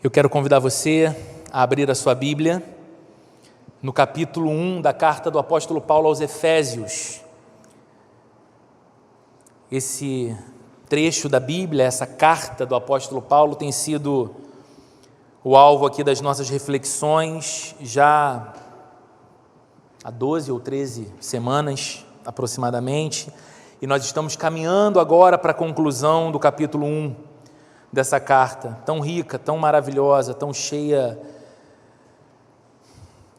Eu quero convidar você a abrir a sua Bíblia no capítulo 1 da carta do apóstolo Paulo aos Efésios. Esse trecho da Bíblia, essa carta do apóstolo Paulo tem sido o alvo aqui das nossas reflexões já há 12 ou 13 semanas aproximadamente, e nós estamos caminhando agora para a conclusão do capítulo 1 dessa carta, tão rica, tão maravilhosa, tão cheia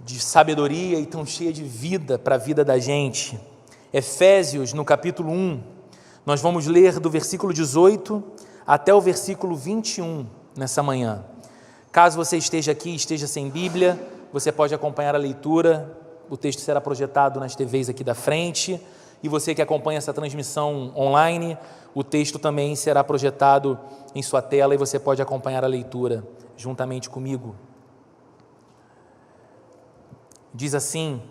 de sabedoria e tão cheia de vida para a vida da gente. Efésios, no capítulo 1, nós vamos ler do versículo 18 até o versículo 21 nessa manhã. Caso você esteja aqui, esteja sem Bíblia, você pode acompanhar a leitura, o texto será projetado nas TVs aqui da frente, e você que acompanha essa transmissão online, o texto também será projetado em sua tela e você pode acompanhar a leitura juntamente comigo. Diz assim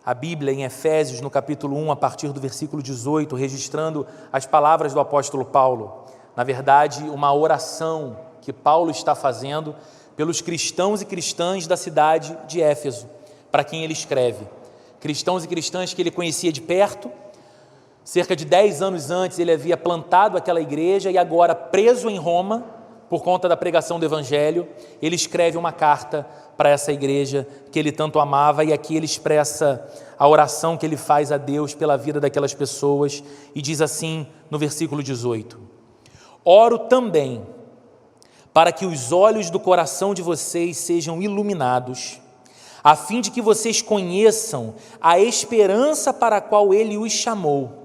a Bíblia em Efésios, no capítulo 1, a partir do versículo 18, registrando as palavras do apóstolo Paulo. Na verdade, uma oração que Paulo está fazendo pelos cristãos e cristãs da cidade de Éfeso, para quem ele escreve. Cristãos e cristãs que ele conhecia de perto. Cerca de 10 anos antes ele havia plantado aquela igreja e agora preso em Roma por conta da pregação do Evangelho, ele escreve uma carta para essa igreja que ele tanto amava, e aqui ele expressa a oração que ele faz a Deus pela vida daquelas pessoas e diz assim no versículo 18: Oro também para que os olhos do coração de vocês sejam iluminados, a fim de que vocês conheçam a esperança para a qual ele os chamou,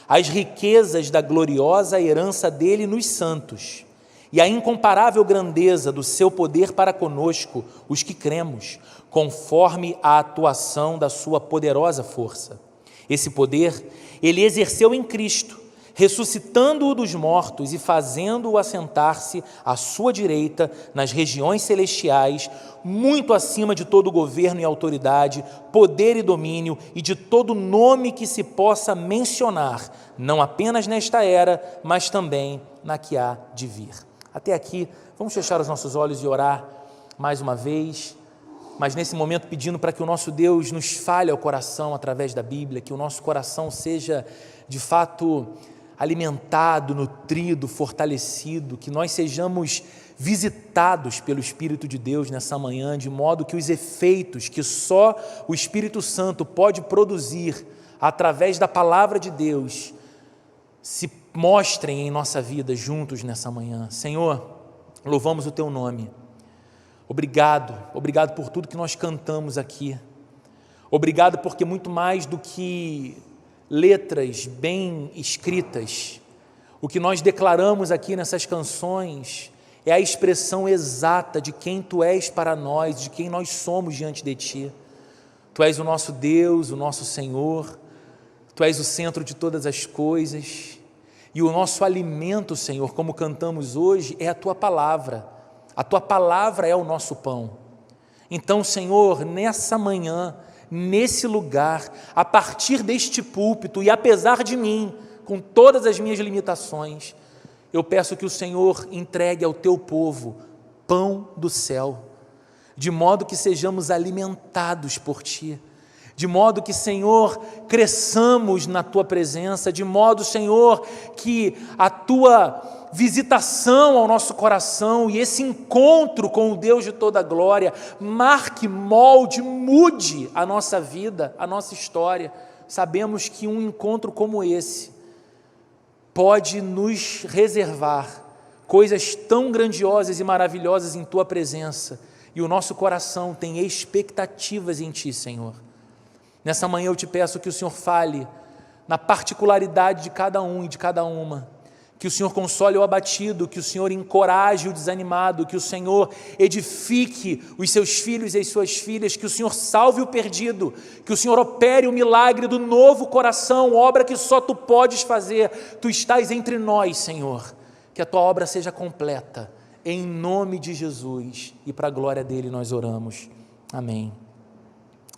as riquezas da gloriosa herança dele nos santos, e a incomparável grandeza do seu poder para conosco, os que cremos, conforme a atuação da sua poderosa força. Esse poder ele exerceu em Cristo, ressuscitando-o dos mortos e fazendo-o assentar-se à sua direita nas regiões celestiais, muito acima de todo governo e autoridade, poder e domínio e de todo nome que se possa mencionar, não apenas nesta era, mas também na que há de vir. Até aqui, vamos fechar os nossos olhos e orar mais uma vez, mas nesse momento pedindo para que o nosso Deus nos fale ao coração através da Bíblia, que o nosso coração seja de fato alimentado, nutrido, fortalecido, que nós sejamos visitados pelo Espírito de Deus nessa manhã, de modo que os efeitos que só o Espírito Santo pode produzir através da palavra de Deus se mostrem em nossa vida juntos nessa manhã. Senhor, louvamos o Teu nome. Obrigado por tudo que nós cantamos aqui. Obrigado porque muito mais do que letras bem escritas, o que nós declaramos aqui nessas canções é a expressão exata de quem Tu és para nós, de quem nós somos diante de Ti. Tu és o nosso Deus, o nosso Senhor, Tu és o centro de todas as coisas, e o nosso alimento, Senhor, como cantamos hoje, é a Tua palavra. A Tua palavra é o nosso pão. Então, Senhor, nessa manhã, nesse lugar, a partir deste púlpito e apesar de mim, com todas as minhas limitações, eu peço que o Senhor entregue ao Teu povo pão do céu, de modo que sejamos alimentados por Ti, de modo que, Senhor, cresçamos na Tua presença, de modo, Senhor, que a Tua visitação ao nosso coração e esse encontro com o Deus de toda glória marque, molde, mude a nossa vida, a nossa história. Sabemos que um encontro como esse pode nos reservar coisas tão grandiosas e maravilhosas em Tua presença, e o nosso coração tem expectativas em Ti, Senhor. Nessa manhã eu Te peço que o Senhor fale na particularidade de cada um e de cada uma, que o Senhor console o abatido, que o Senhor encoraje o desanimado, que o Senhor edifique os seus filhos e as suas filhas, que o Senhor salve o perdido, que o Senhor opere o milagre do novo coração, obra que só Tu podes fazer. Tu estás entre nós, Senhor, que a Tua obra seja completa, em nome de Jesus, e para a glória dEle nós oramos. Amém.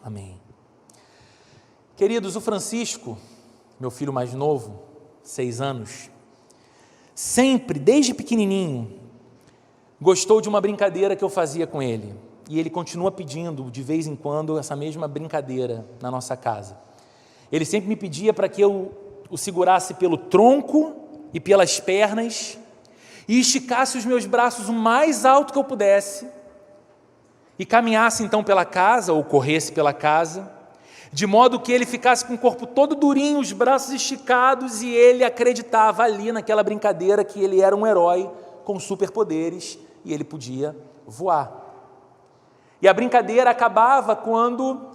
Amém. Queridos, o Francisco, meu filho mais novo, 6 anos, sempre, desde pequenininho, gostou de uma brincadeira que eu fazia com ele, e ele continua pedindo de vez em quando essa mesma brincadeira na nossa casa. Ele sempre me pedia para que eu o segurasse pelo tronco e pelas pernas e esticasse os meus braços o mais alto que eu pudesse e caminhasse então pela casa, ou corresse pela casa, de modo que ele ficasse com o corpo todo durinho, os braços esticados, e ele acreditava ali naquela brincadeira que ele era um herói com superpoderes e ele podia voar. E a brincadeira acabava quando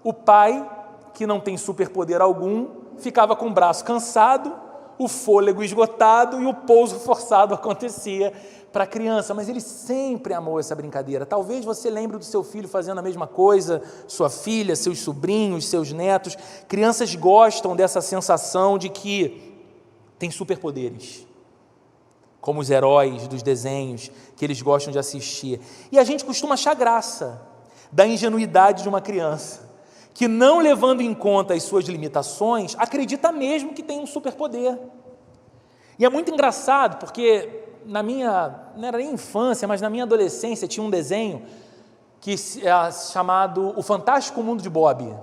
o pai, que não tem superpoder algum, ficava com o braço cansado, o fôlego esgotado e o pouso forçado acontecia para a criança. Mas ele sempre amou essa brincadeira. Talvez você lembre do seu filho fazendo a mesma coisa, sua filha, seus sobrinhos, seus netos. Crianças gostam dessa sensação de que tem superpoderes, como os heróis dos desenhos que eles gostam de assistir. E a gente costuma achar graça da ingenuidade de uma criança, que, não levando em conta as suas limitações, acredita mesmo que tem um superpoder. E é muito engraçado, porque na minha, não era nem infância, mas na minha adolescência, tinha um desenho que é chamado O Fantástico Mundo de Bob.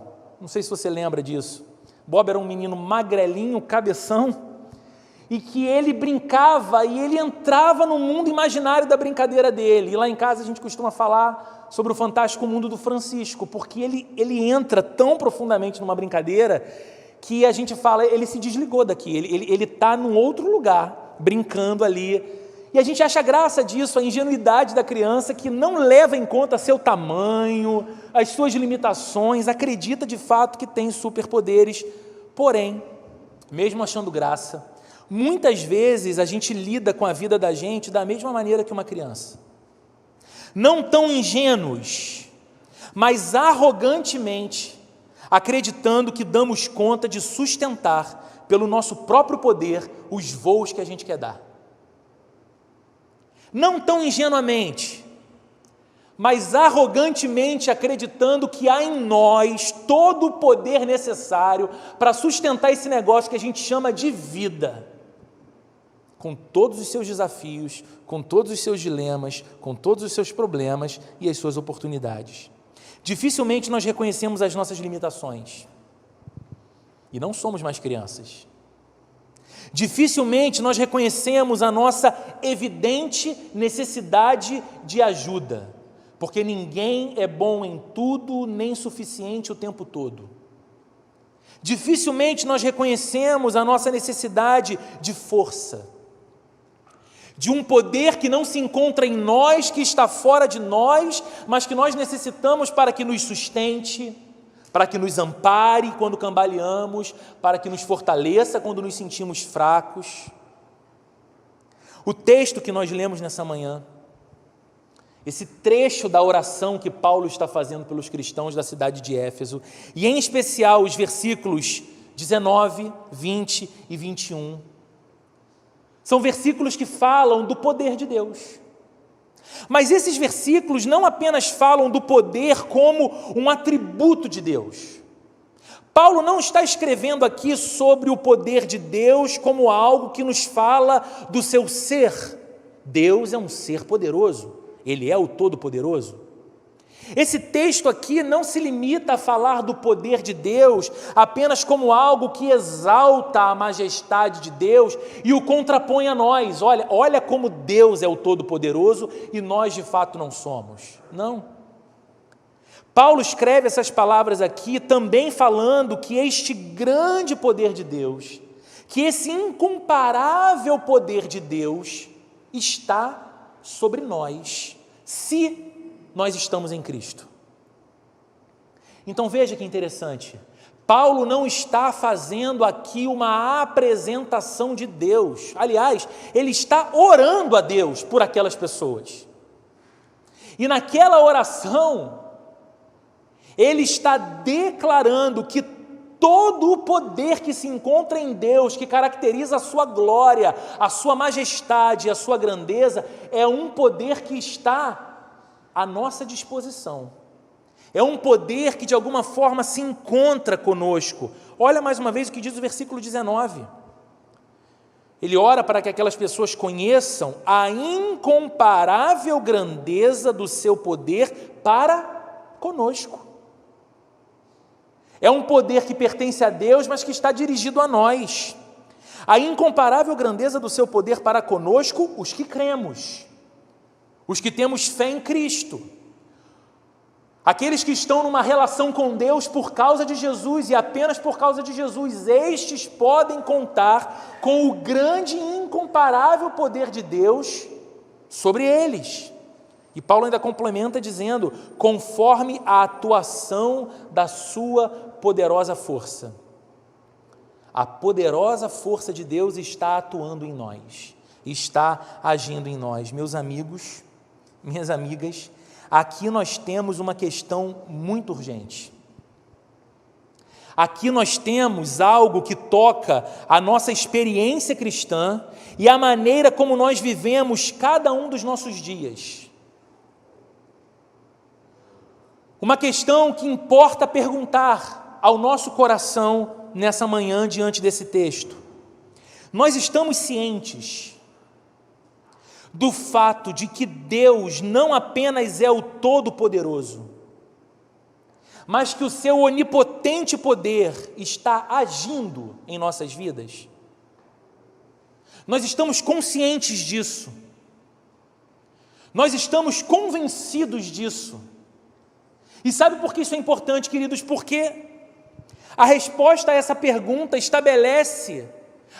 Não sei se você lembra disso. Bob era um menino magrelinho, cabeção, e que ele brincava e ele entrava no mundo imaginário da brincadeira dele. E lá em casa a gente costuma falar sobre o fantástico mundo do Francisco, porque ele entra tão profundamente numa brincadeira que a gente fala, ele se desligou daqui, ele está num outro lugar, brincando ali. E a gente acha graça disso, a ingenuidade da criança que não leva em conta seu tamanho, as suas limitações, acredita de fato que tem superpoderes. Porém, mesmo achando graça, muitas vezes a gente lida com a vida da gente da mesma maneira que uma criança. Não tão ingênuos, mas arrogantemente, acreditando que damos conta de sustentar, pelo nosso próprio poder, os voos que a gente quer dar. Não tão ingenuamente, mas arrogantemente acreditando que há em nós todo o poder necessário para sustentar esse negócio que a gente chama de vida, com todos os seus desafios, com todos os seus dilemas, com todos os seus problemas e as suas oportunidades. Dificilmente nós reconhecemos as nossas limitações, e não somos mais crianças. Dificilmente nós reconhecemos a nossa evidente necessidade de ajuda, porque ninguém é bom em tudo, nem suficiente o tempo todo. Dificilmente nós reconhecemos a nossa necessidade de força, de um poder que não se encontra em nós, que está fora de nós, mas que nós necessitamos para que nos sustente, para que nos ampare quando cambaleamos, para que nos fortaleça quando nos sentimos fracos. O texto que nós lemos nessa manhã, esse trecho da oração que Paulo está fazendo pelos cristãos da cidade de Éfeso, e em especial os versículos 19, 20 e 21, são versículos que falam do poder de Deus. Mas esses versículos não apenas falam do poder como um atributo de Deus. Paulo não está escrevendo aqui sobre o poder de Deus como algo que nos fala do seu ser. Deus é um ser poderoso, Ele é o Todo-Poderoso. Esse texto aqui não se limita a falar do poder de Deus apenas como algo que exalta a majestade de Deus e o contrapõe a nós. Olha como Deus é o Todo-Poderoso e nós de fato não somos. Não. Paulo escreve essas palavras aqui também falando que este grande poder de Deus, que esse incomparável poder de Deus está sobre nós, se nós estamos em Cristo. Então veja que interessante, Paulo não está fazendo aqui uma apresentação de Deus, aliás, ele está orando a Deus por aquelas pessoas, e naquela oração, ele está declarando que todo o poder que se encontra em Deus, que caracteriza a sua glória, a sua majestade, a sua grandeza, é um poder que está à nossa disposição. É um poder que de alguma forma se encontra conosco. Olha mais uma vez o que diz o versículo 19. Ele ora para que aquelas pessoas conheçam a incomparável grandeza do seu poder para conosco. É um poder que pertence a Deus, mas que está dirigido a nós. A incomparável grandeza do seu poder para conosco, os que cremos, os que temos fé em Cristo, aqueles que estão numa relação com Deus por causa de Jesus e apenas por causa de Jesus, estes podem contar com o grande e incomparável poder de Deus sobre eles. E Paulo ainda complementa dizendo, conforme a atuação da sua poderosa força. A poderosa força de Deus está atuando em nós, está agindo em nós. Meus amigos, minhas amigas, aqui nós temos uma questão muito urgente. Aqui nós temos algo que toca a nossa experiência cristã e a maneira como nós vivemos cada um dos nossos dias. Uma questão que importa perguntar ao nosso coração nessa manhã diante desse texto. Nós estamos cientes do fato de que Deus não apenas é o Todo-Poderoso, mas que o seu onipotente poder está agindo em nossas vidas? Nós estamos conscientes disso. Nós estamos convencidos disso. E sabe por que isso é importante, queridos? Porque a resposta a essa pergunta estabelece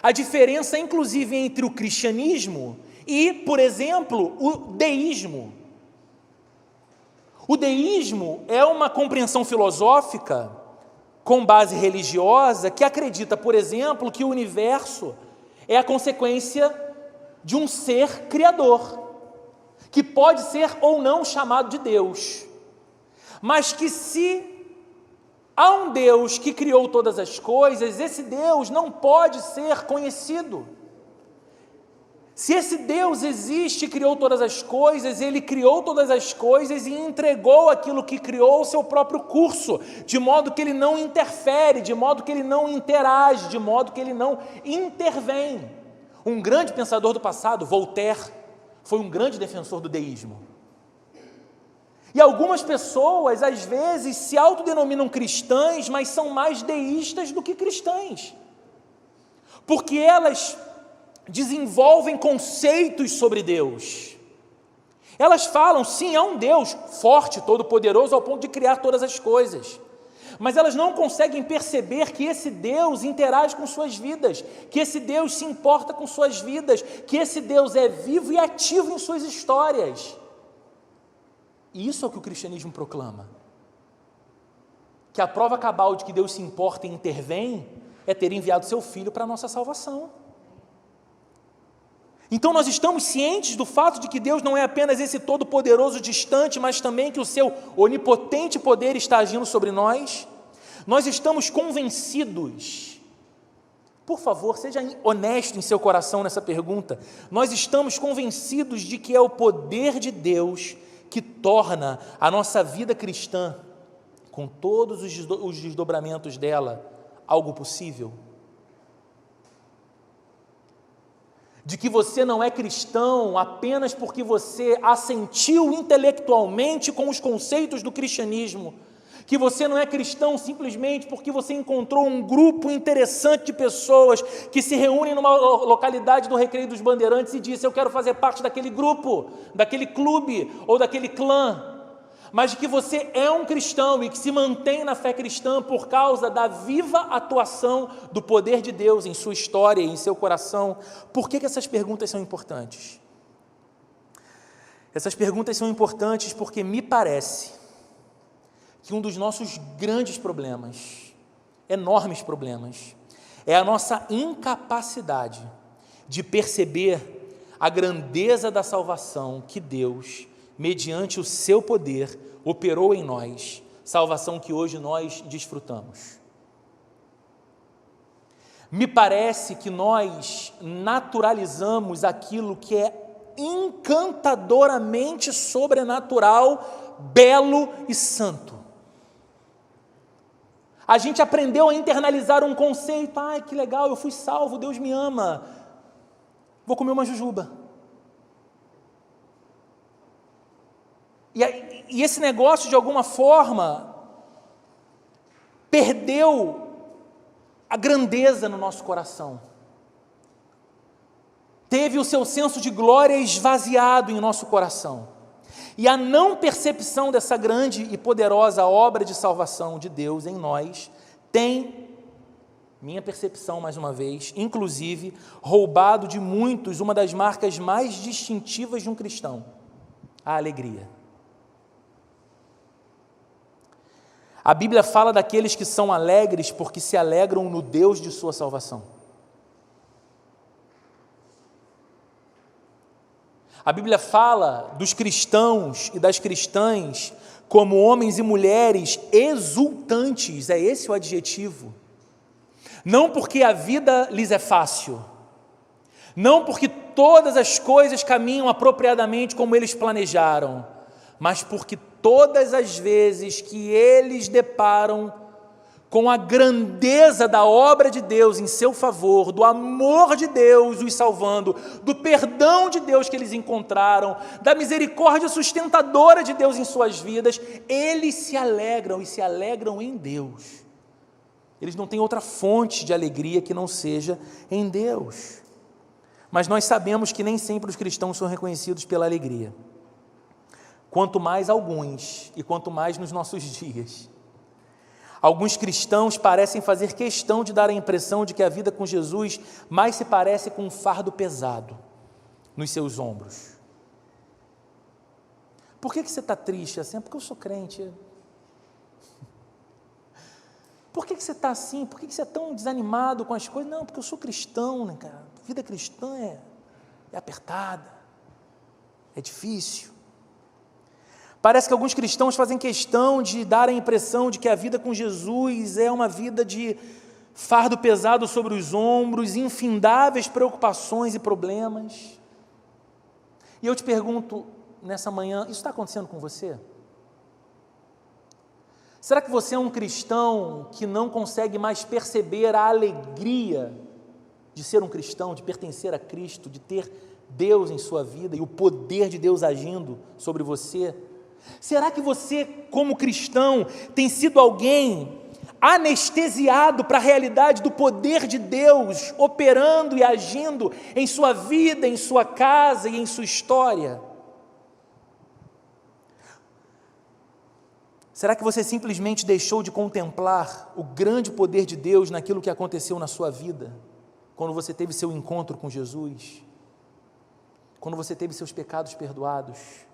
a diferença, inclusive, entre o cristianismo e, por exemplo, o deísmo. O deísmo é uma compreensão filosófica com base religiosa que acredita, por exemplo, que o universo é a consequência de um ser criador, que pode ser ou não chamado de Deus, mas que se há um Deus que criou todas as coisas, esse Deus não pode ser conhecido. Se esse Deus existe e criou todas as coisas, Ele criou todas as coisas e entregou aquilo que criou ao seu próprio curso, de modo que Ele não interfere, de modo que Ele não interage, de modo que Ele não intervém. Um grande pensador do passado, Voltaire, foi um grande defensor do deísmo. E algumas pessoas, às vezes, se autodenominam cristãs, mas são mais deístas do que cristãs, porque elas desenvolvem conceitos sobre Deus. Elas falam, sim, há um Deus forte, todo-poderoso, ao ponto de criar todas as coisas, mas elas não conseguem perceber que esse Deus interage com suas vidas, que esse Deus se importa com suas vidas, que esse Deus é vivo e ativo em suas histórias. E isso é o que o cristianismo proclama. Que a prova cabal de que Deus se importa e intervém é ter enviado seu Filho para a nossa salvação. Então nós estamos cientes do fato de que Deus não é apenas esse todo-poderoso distante, mas também que o seu onipotente poder está agindo sobre nós. Nós estamos convencidos. Por favor, seja honesto em seu coração nessa pergunta. Nós estamos convencidos de que é o poder de Deus que torna a nossa vida cristã, com todos os desdobramentos dela, algo possível? De que você não é cristão apenas porque você assentiu intelectualmente com os conceitos do cristianismo, que você não é cristão simplesmente porque você encontrou um grupo interessante de pessoas que se reúnem numa localidade do Recreio dos Bandeirantes e disse, eu quero fazer parte daquele grupo, daquele clube ou daquele clã, mas de que você é um cristão e que se mantém na fé cristã por causa da viva atuação do poder de Deus em sua história e em seu coração. Por que essas perguntas são importantes? Essas perguntas são importantes porque me parece que um dos nossos grandes problemas, enormes problemas, é a nossa incapacidade de perceber a grandeza da salvação que Deus, mediante o seu poder, operou em nós, salvação que hoje nós desfrutamos. Me parece que nós naturalizamos aquilo que é encantadoramente sobrenatural, belo e santo. A gente aprendeu a internalizar um conceito, ai que legal, eu fui salvo, Deus me ama. vou comer uma jujuba. E esse negócio, de alguma forma, perdeu a grandeza no nosso coração. Teve o seu senso de glória esvaziado em nosso coração. E a não percepção dessa grande e poderosa obra de salvação de Deus em nós tem, minha percepção mais uma vez, inclusive, roubado de muitos uma das marcas mais distintivas de um cristão: a alegria. A Bíblia fala daqueles que são alegres porque se alegram no Deus de sua salvação. A Bíblia fala dos cristãos e das cristãs como homens e mulheres exultantes, é esse o adjetivo. Não porque a vida lhes é fácil, não porque todas as coisas caminham apropriadamente como eles planejaram, mas porque todas as vezes que eles deparam com a grandeza da obra de Deus em seu favor, do amor de Deus os salvando, do perdão de Deus que eles encontraram, da misericórdia sustentadora de Deus em suas vidas, eles se alegram e se alegram em Deus. Eles não têm outra fonte de alegria que não seja em Deus. Mas nós sabemos que nem sempre os cristãos são reconhecidos pela alegria. Quanto mais alguns, e quanto mais nos nossos dias. Alguns cristãos parecem fazer questão de dar a impressão de que a vida com Jesus mais se parece com um fardo pesado nos seus ombros. Por que você está triste assim? Porque eu sou crente. Por que você está assim? Por que você é tão desanimado com as coisas? Não, porque eu sou cristão, né, cara? A vida cristã é apertada, é difícil. Parece que alguns cristãos fazem questão de dar a impressão de que a vida com Jesus é uma vida de fardo pesado sobre os ombros, infindáveis preocupações e problemas. E eu te pergunto nessa manhã, isso está acontecendo com você? Será que você é um cristão que não consegue mais perceber a alegria de ser um cristão, de pertencer a Cristo, de ter Deus em sua vida e o poder de Deus agindo sobre você? Será que você, como cristão, tem sido alguém anestesiado para a realidade do poder de Deus operando e agindo em sua vida, em sua casa e em sua história? Será que você simplesmente deixou de contemplar o grande poder de Deus naquilo que aconteceu na sua vida, quando você teve seu encontro com Jesus, quando você teve seus pecados perdoados?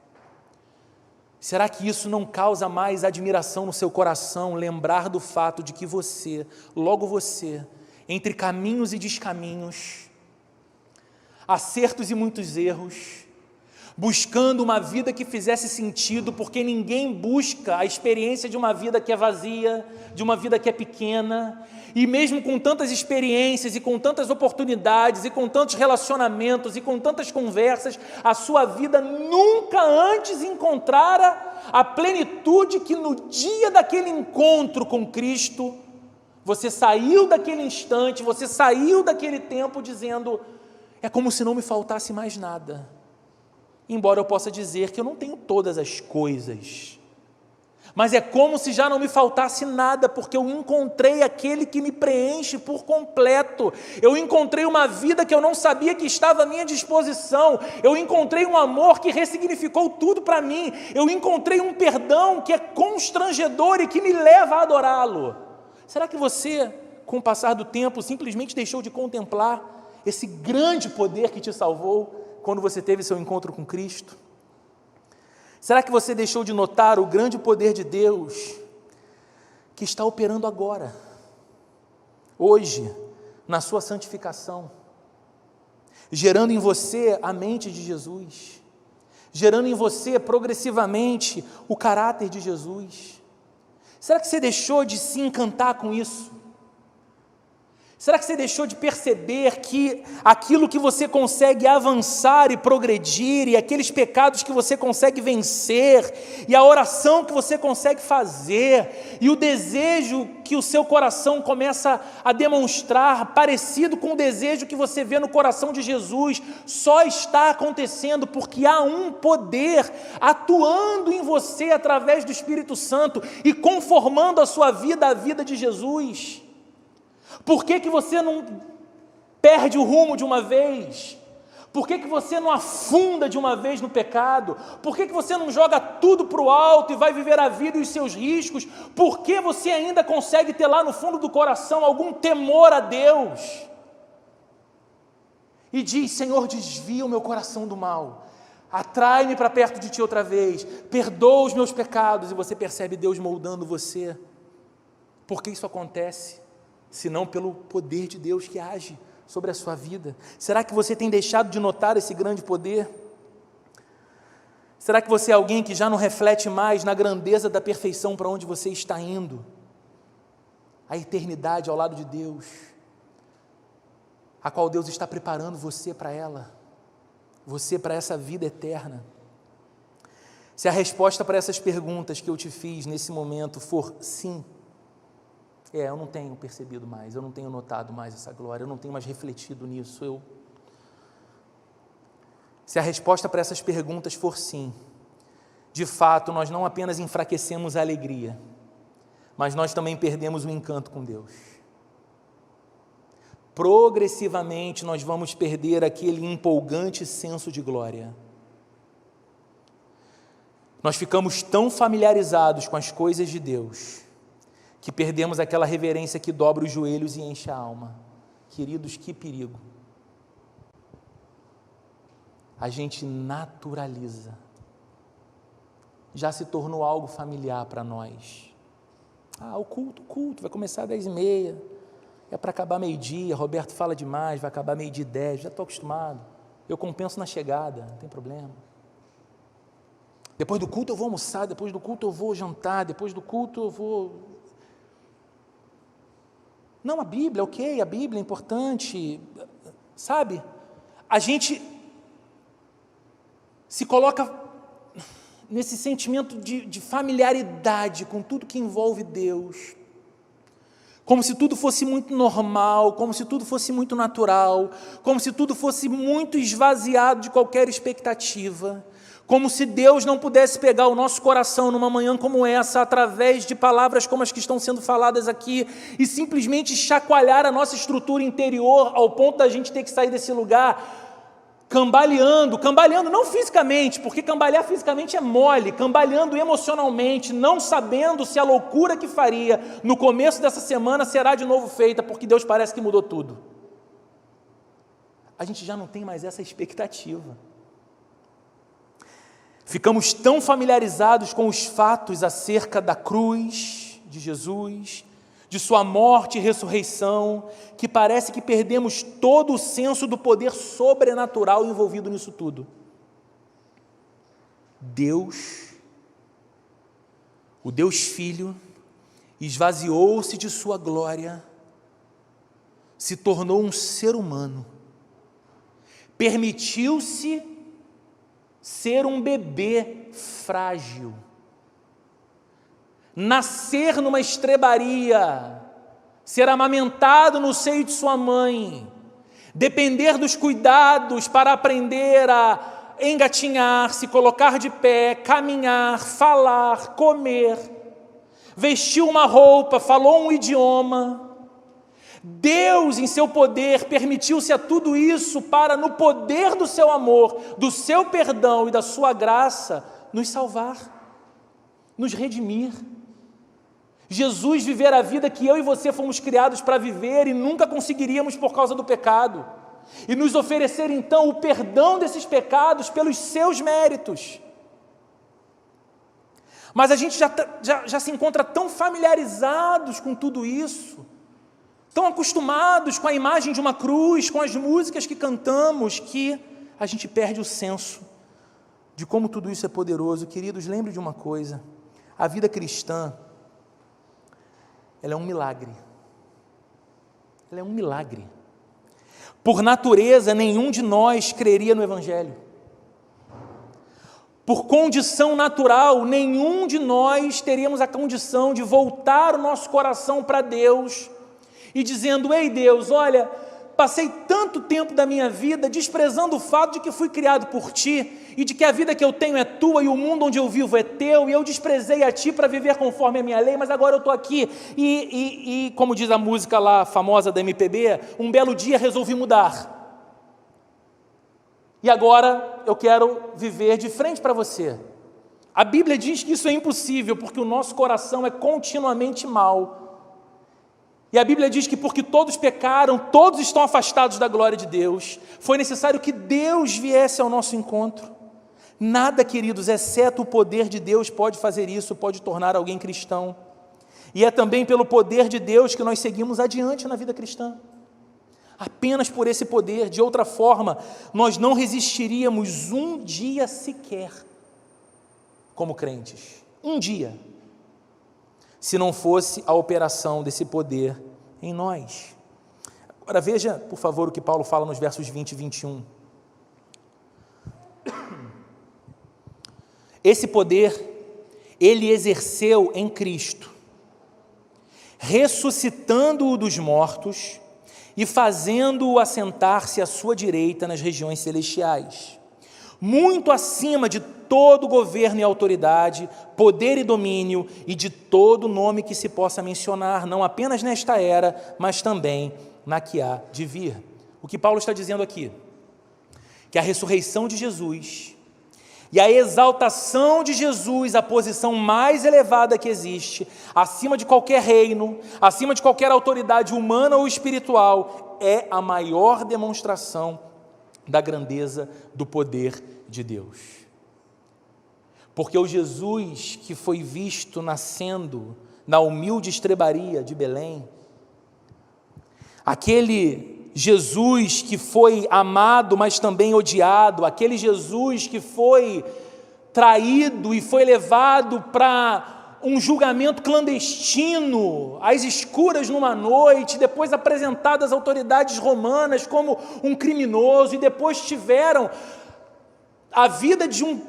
Será que isso não causa mais admiração no seu coração, lembrar do fato de que você, logo você, entre caminhos e descaminhos, acertos e muitos erros, buscando uma vida que fizesse sentido, porque ninguém busca a experiência de uma vida que é vazia, de uma vida que é pequena, e mesmo com tantas experiências, e com tantas oportunidades, e com tantos relacionamentos, e com tantas conversas, a sua vida nunca antes encontrara a plenitude que no dia daquele encontro com Cristo, você saiu daquele instante, você saiu daquele tempo dizendo, é como se não me faltasse mais nada. Embora eu possa dizer que eu não tenho todas as coisas, mas é como se já não me faltasse nada, porque eu encontrei aquele que me preenche por completo, eu encontrei uma vida que eu não sabia que estava à minha disposição, eu encontrei um amor que ressignificou tudo para mim, eu encontrei um perdão que é constrangedor e que me leva a adorá-lo. Será que você, com o passar do tempo, simplesmente deixou de contemplar esse grande poder que te salvou quando você teve seu encontro com Cristo? Será que você deixou de notar o grande poder de Deus que está operando agora, hoje, na sua santificação, gerando em você a mente de Jesus, gerando em você progressivamente o caráter de Jesus? Será que você deixou de se encantar com isso? Será que você deixou de perceber que aquilo que você consegue avançar e progredir, e aqueles pecados que você consegue vencer, e a oração que você consegue fazer, e o desejo que o seu coração começa a demonstrar, parecido com o desejo que você vê no coração de Jesus, só está acontecendo porque há um poder atuando em você através do Espírito Santo e conformando a sua vida à vida de Jesus? Por que você não perde o rumo de uma vez? Por que você não afunda de uma vez no pecado? Por que você não joga tudo para o alto e vai viver a vida e os seus riscos? Por que você ainda consegue ter lá no fundo do coração algum temor a Deus? E diz: Senhor, desvia o meu coração do mal, atrai-me para perto de Ti outra vez, perdoa os meus pecados. E você percebe Deus moldando você. Por que isso acontece? Senão pelo poder de Deus que age sobre a sua vida. Será que você tem deixado de notar esse grande poder? Será que você é alguém que já não reflete mais na grandeza da perfeição para onde você está indo? A eternidade ao lado de Deus, a qual Deus está preparando você para ela, você para essa vida eterna. Se a resposta para essas perguntas que eu te fiz nesse momento for sim, eu não tenho percebido mais, eu não tenho notado mais essa glória, eu não tenho mais refletido nisso. Se a resposta para essas perguntas for sim, de fato nós não apenas enfraquecemos a alegria, mas nós também perdemos o encanto com Deus. Progressivamente nós vamos perder aquele empolgante senso de glória. Nós ficamos tão familiarizados com as coisas de Deus que perdemos aquela reverência que dobra os joelhos e enche a alma. Queridos, que perigo! A gente naturaliza. Já se tornou algo familiar para nós. O culto, vai começar às 10h30, é para acabar meio-dia, Roberto fala demais, vai acabar 12h10, já estou acostumado, eu compenso na chegada, não tem problema. Depois do culto eu vou almoçar, depois do culto eu vou jantar, depois do culto eu vou... Não, a Bíblia, ok, a Bíblia é importante, sabe? A gente se coloca nesse sentimento de familiaridade com tudo que envolve Deus, como se tudo fosse muito normal, como se tudo fosse muito natural, como se tudo fosse muito esvaziado de qualquer expectativa, como se Deus não pudesse pegar o nosso coração numa manhã como essa, através de palavras como as que estão sendo faladas aqui, e simplesmente chacoalhar a nossa estrutura interior, ao ponto da gente ter que sair desse lugar cambaleando não fisicamente, porque cambalear fisicamente é mole, cambaleando emocionalmente, não sabendo se a loucura que faria no começo dessa semana será de novo feita, porque Deus parece que mudou tudo. A gente já não tem mais essa expectativa. Ficamos tão familiarizados com os fatos acerca da cruz de Jesus, de sua morte e ressurreição, que parece que perdemos todo o senso do poder sobrenatural envolvido nisso tudo. Deus, o Deus Filho, esvaziou-se de sua glória, se tornou um ser humano, permitiu-se ser um bebê frágil, nascer numa estrebaria, ser amamentado no seio de sua mãe, depender dos cuidados para aprender a engatinhar, se colocar de pé, caminhar, falar, comer, vestiu uma roupa, falou um idioma. Deus, em seu poder, permitiu-se a tudo isso para, no poder do seu amor, do seu perdão e da sua graça, nos salvar, nos redimir. Jesus viver a vida que eu e você fomos criados para viver e nunca conseguiríamos por causa do pecado, e nos oferecer então o perdão desses pecados pelos seus méritos. Mas a gente já se encontra tão familiarizados com tudo isso, tão acostumados com a imagem de uma cruz, com as músicas que cantamos, que a gente perde o senso de como tudo isso é poderoso. Queridos, lembre de uma coisa: a vida cristã, ela é um milagre. ela é um milagre. Por natureza, nenhum de nós creria no Evangelho. Por condição natural, nenhum de nós teríamos a condição de voltar o nosso coração para Deus e dizendo: ei Deus, olha, passei tanto tempo da minha vida desprezando o fato de que fui criado por Ti e de que a vida que eu tenho é Tua e o mundo onde eu vivo é Teu, e eu desprezei a Ti para viver conforme a minha lei, mas agora eu estou aqui e como diz a música lá famosa da MPB, um belo dia resolvi mudar. E agora eu quero viver de frente para você. A Bíblia diz que isso é impossível, porque o nosso coração é continuamente mau. E a Bíblia diz que porque todos pecaram, todos estão afastados da glória de Deus. Foi necessário que Deus viesse ao nosso encontro. Nada, queridos, exceto o poder de Deus pode fazer isso, pode tornar alguém cristão. E é também pelo poder de Deus que nós seguimos adiante na vida cristã. Apenas por esse poder, de outra forma, nós não resistiríamos um dia sequer como crentes. Um dia. Se não fosse a operação desse poder em nós. Agora veja, por favor, o que Paulo fala nos versos 20 e 21. Esse poder, ele exerceu em Cristo, ressuscitando-o dos mortos e fazendo-o assentar-se à sua direita nas regiões celestiais, muito acima de todo governo e autoridade, poder e domínio, e de todo nome que se possa mencionar, não apenas nesta era, mas também na que há de vir. O que Paulo está dizendo aqui? Que a ressurreição de Jesus e a exaltação de Jesus, a posição mais elevada que existe, acima de qualquer reino, acima de qualquer autoridade humana ou espiritual, é a maior demonstração da grandeza do poder de Deus. Porque o Jesus que foi visto nascendo na humilde estrebaria de Belém, aquele Jesus que foi amado, mas também odiado, aquele Jesus que foi traído e foi levado para um julgamento clandestino, às escuras numa noite, depois apresentado às autoridades romanas como um criminoso, e depois tiveram a vida de um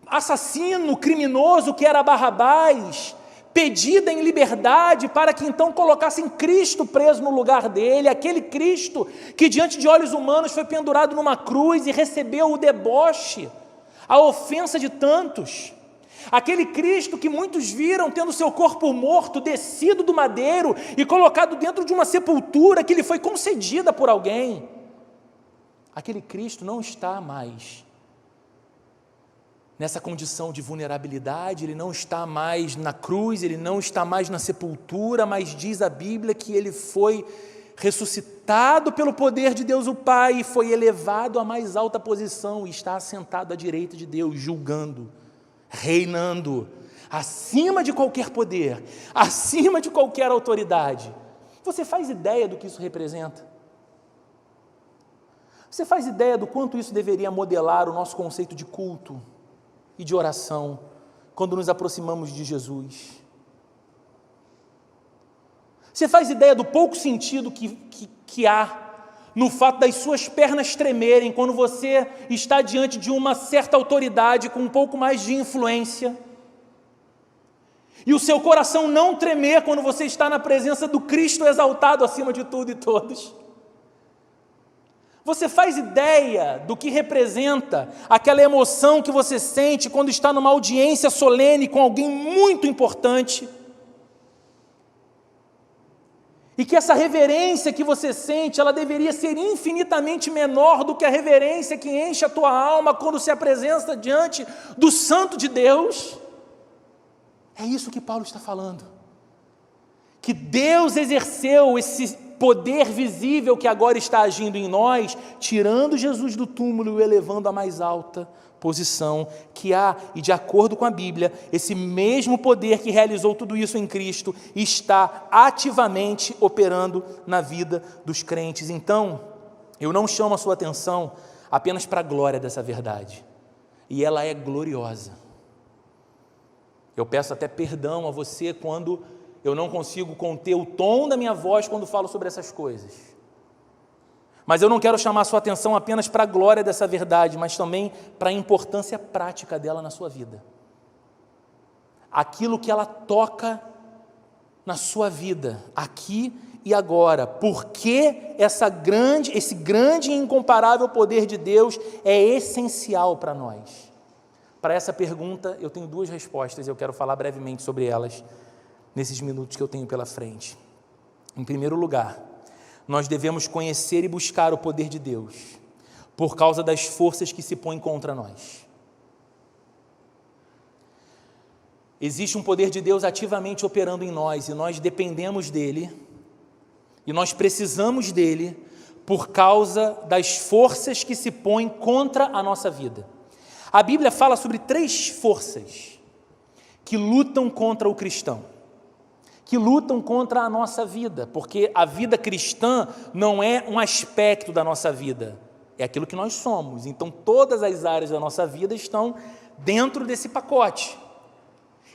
assassino criminoso que era Barrabás, pedida em liberdade para que então colocassem Cristo preso no lugar dele, aquele Cristo que diante de olhos humanos foi pendurado numa cruz e recebeu o deboche, a ofensa de tantos, aquele Cristo que muitos viram tendo seu corpo morto descido do madeiro e colocado dentro de uma sepultura que lhe foi concedida por alguém. Aquele Cristo não está mais nessa condição de vulnerabilidade, ele não está mais na cruz, ele não está mais na sepultura, mas diz a Bíblia que ele foi ressuscitado pelo poder de Deus o Pai e foi elevado à mais alta posição e está assentado à direita de Deus, julgando, reinando, acima de qualquer poder, acima de qualquer autoridade. Você faz ideia do que isso representa? Você faz ideia do quanto isso deveria modelar o nosso conceito de culto e de oração, quando nos aproximamos de Jesus? Você faz ideia do pouco sentido que há no fato das suas pernas tremerem quando você está diante de uma certa autoridade com um pouco mais de influência, e o seu coração não tremer quando você está na presença do Cristo exaltado acima de tudo e todos? Você faz ideia do que representa aquela emoção que você sente quando está numa audiência solene com alguém muito importante? E que essa reverência que você sente, ela deveria ser infinitamente menor do que a reverência que enche a tua alma quando se apresenta diante do Santo de Deus? É isso que Paulo está falando. Que Deus exerceu esse poder visível que agora está agindo em nós, tirando Jesus do túmulo e o elevando à mais alta posição que há. E de acordo com a Bíblia, esse mesmo poder que realizou tudo isso em Cristo está ativamente operando na vida dos crentes. Então, eu não chamo a sua atenção apenas para a glória dessa verdade, e ela é gloriosa. Eu peço até perdão a você quando eu não consigo conter o tom da minha voz quando falo sobre essas coisas. Mas eu não quero chamar a sua atenção apenas para a glória dessa verdade, mas também para a importância prática dela na sua vida. Aquilo que ela toca na sua vida, aqui e agora. Porque esse grande e incomparável poder de Deus é essencial para nós? Para essa pergunta, eu tenho duas respostas, eu quero falar brevemente sobre elas nesses minutos que eu tenho pela frente. Em primeiro lugar, nós devemos conhecer e buscar o poder de Deus por causa das forças que se põem contra nós. Existe um poder de Deus ativamente operando em nós e nós dependemos dele e nós precisamos dele por causa das forças que se põem contra a nossa vida. A Bíblia fala sobre 3 forças que lutam contra o cristão, que lutam contra a nossa vida, porque a vida cristã não é um aspecto da nossa vida, é aquilo que nós somos. Então, todas as áreas da nossa vida estão dentro desse pacote.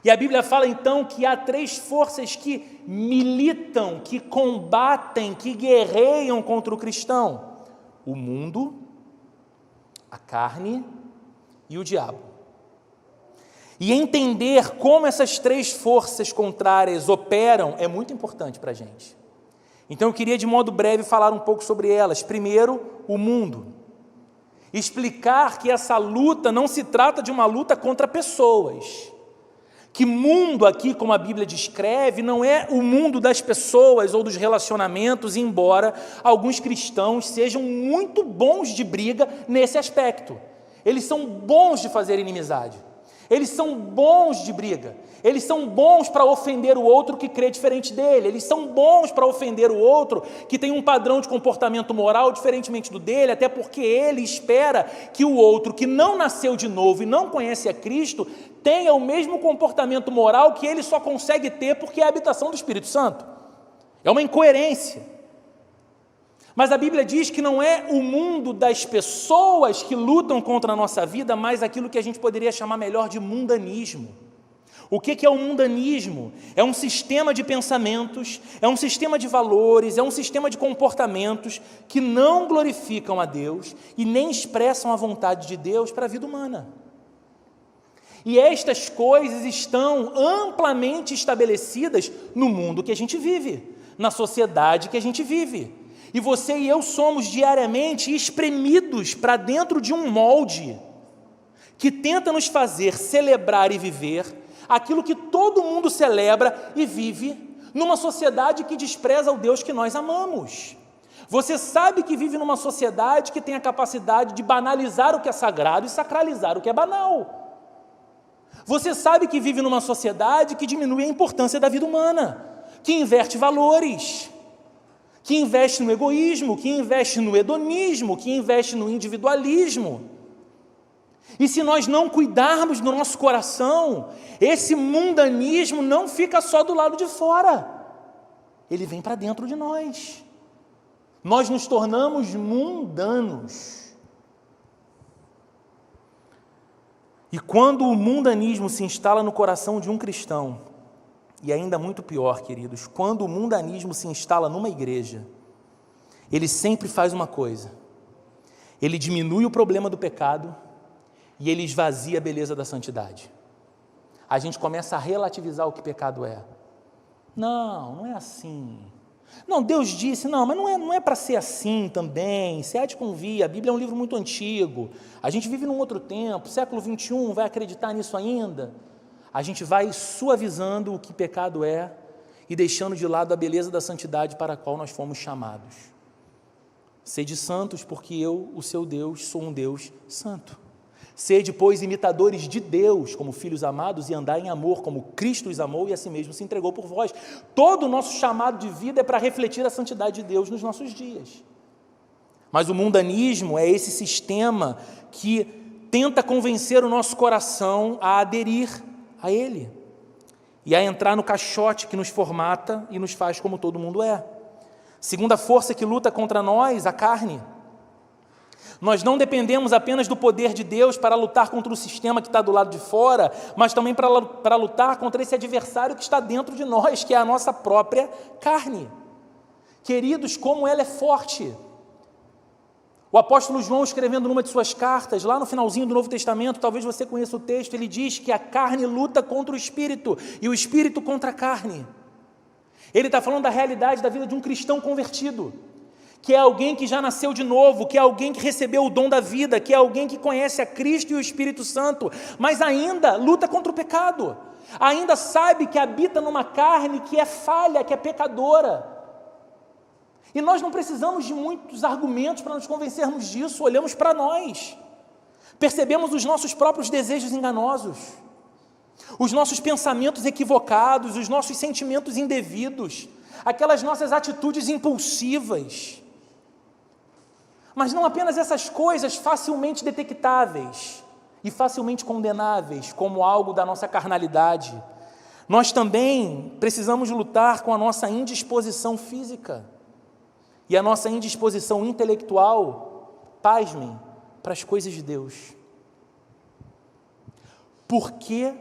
E a Bíblia fala, então, que há 3 forças que militam, que combatem, que guerreiam contra o cristão: o mundo, a carne e o diabo. E entender como essas 3 forças contrárias operam é muito importante para a gente. Então eu queria de modo breve falar um pouco sobre elas. Primeiro, o mundo. Explicar que essa luta não se trata de uma luta contra pessoas. Que mundo aqui, como a Bíblia descreve, não é o mundo das pessoas ou dos relacionamentos, embora alguns cristãos sejam muito bons de briga nesse aspecto. Eles são bons de fazer inimizade. Eles são bons de briga, eles são bons para ofender o outro que crê diferente dele, eles são bons para ofender o outro que tem um padrão de comportamento moral diferentemente do dele, até porque ele espera que o outro que não nasceu de novo e não conhece a Cristo tenha o mesmo comportamento moral que ele só consegue ter porque é a habitação do Espírito Santo. É uma incoerência. Mas a Bíblia diz que não é o mundo das pessoas que lutam contra a nossa vida, mas aquilo que a gente poderia chamar melhor de mundanismo. O que é o mundanismo? É um sistema de pensamentos, é um sistema de valores, é um sistema de comportamentos que não glorificam a Deus e nem expressam a vontade de Deus para a vida humana. E estas coisas estão amplamente estabelecidas no mundo que a gente vive, na sociedade que a gente vive. E você e eu somos diariamente espremidos para dentro de um molde que tenta nos fazer celebrar e viver aquilo que todo mundo celebra e vive numa sociedade que despreza o Deus que nós amamos. Você sabe que vive numa sociedade que tem a capacidade de banalizar o que é sagrado e sacralizar o que é banal. Você sabe que vive numa sociedade que diminui a importância da vida humana, que inverte valores, que investe no egoísmo, que investe no hedonismo, que investe no individualismo. E se nós não cuidarmos do nosso coração, esse mundanismo não fica só do lado de fora, ele vem para dentro de nós. Nós nos tornamos mundanos. E quando o mundanismo se instala no coração de um cristão, e ainda muito pior, queridos, quando o mundanismo se instala numa igreja, ele sempre faz uma coisa: ele diminui o problema do pecado e ele esvazia a beleza da santidade. A gente começa a relativizar o que pecado é. Não é assim. Não, Deus disse, não, mas não é para ser assim também. Se há de convir, a Bíblia é um livro muito antigo, a gente vive num outro tempo, século 21, vai acreditar nisso ainda? A gente vai suavizando o que pecado é e deixando de lado a beleza da santidade para a qual nós fomos chamados. Sede santos, porque eu, o seu Deus, sou um Deus santo. Sede, pois, imitadores de Deus, como filhos amados, e andai em amor, como Cristo os amou e a si mesmo se entregou por vós. Todo o nosso chamado de vida é para refletir a santidade de Deus nos nossos dias. Mas o mundanismo é esse sistema que tenta convencer o nosso coração a aderir a ele e a entrar no caixote que nos formata e nos faz como todo mundo é. Segunda força que luta contra nós, a carne. Nós não dependemos apenas do poder de Deus para lutar contra o sistema que está do lado de fora, mas também para lutar contra esse adversário que está dentro de nós, que é a nossa própria carne. Queridos, como ela é forte! O apóstolo João, escrevendo numa de suas cartas, lá no finalzinho do Novo Testamento, talvez você conheça o texto, ele diz que a carne luta contra o espírito e o espírito contra a carne. Ele está falando da realidade da vida de um cristão convertido, que é alguém que já nasceu de novo, que é alguém que recebeu o dom da vida, que é alguém que conhece a Cristo e o Espírito Santo, mas ainda luta contra o pecado, ainda sabe que habita numa carne que é falha, que é pecadora. E nós não precisamos de muitos argumentos para nos convencermos disso, olhamos para nós, percebemos os nossos próprios desejos enganosos, os nossos pensamentos equivocados, os nossos sentimentos indevidos, aquelas nossas atitudes impulsivas. Mas não apenas essas coisas facilmente detectáveis e facilmente condenáveis como algo da nossa carnalidade. Nós também precisamos lutar com a nossa indisposição física e a nossa indisposição intelectual, pasmem, para as coisas de Deus. Por que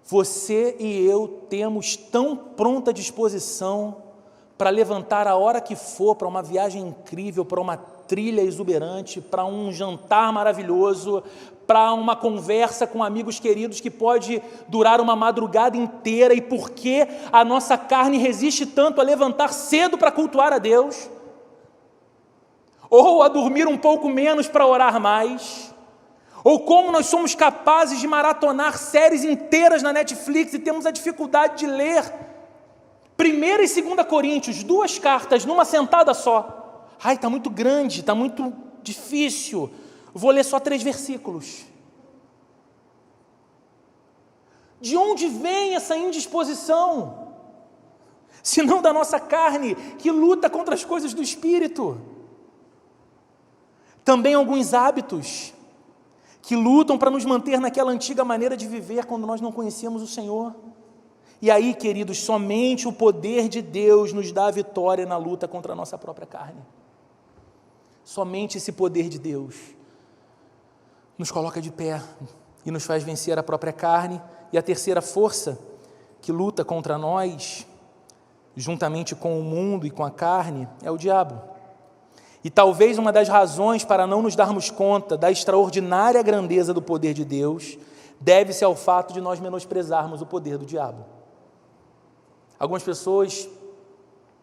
você e eu temos tão pronta disposição para levantar a hora que for, para uma viagem incrível, para uma trilha exuberante, para um jantar maravilhoso, para uma conversa com amigos queridos que pode durar uma madrugada inteira, e por que a nossa carne resiste tanto a levantar cedo para cultuar a Deus? Ou a dormir um pouco menos para orar mais? Ou como nós somos capazes de maratonar séries inteiras na Netflix e temos a dificuldade de ler 1 e 2 Coríntios, 2 cartas, numa sentada só. Ai, está muito grande, está muito difícil, vou ler só 3 versículos. De onde vem essa indisposição? Se não da nossa carne, que luta contra as coisas do Espírito. Também alguns hábitos que lutam para nos manter naquela antiga maneira de viver quando nós não conhecíamos o Senhor. E aí, queridos, somente o poder de Deus nos dá a vitória na luta contra a nossa própria carne. Somente esse poder de Deus nos coloca de pé e nos faz vencer a própria carne. E a terceira força que luta contra nós, juntamente com o mundo e com a carne, é o diabo. E talvez uma das razões para não nos darmos conta da extraordinária grandeza do poder de Deus deve-se ao fato de nós menosprezarmos o poder do diabo. Algumas pessoas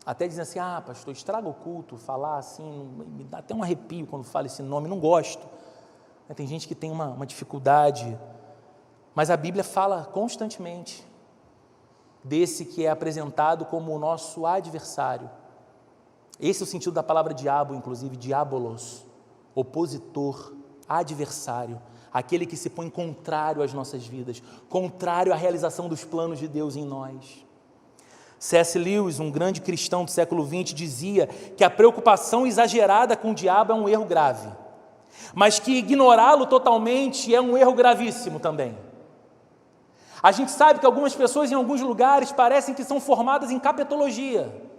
até dizem assim: ah, pastor, estraga o culto, falar assim, me dá até um arrepio quando falo esse nome, não gosto. Tem gente que tem uma dificuldade, mas a Bíblia fala constantemente desse que é apresentado como o nosso adversário. Esse é o sentido da palavra diabo, inclusive, diabolos, opositor, adversário, aquele que se põe contrário às nossas vidas, contrário à realização dos planos de Deus em nós. C.S. Lewis, um grande cristão do século XX, dizia que a preocupação exagerada com o diabo é um erro grave, mas que ignorá-lo totalmente é um erro gravíssimo também. A gente sabe que algumas pessoas em alguns lugares parecem que são formadas em capetologia.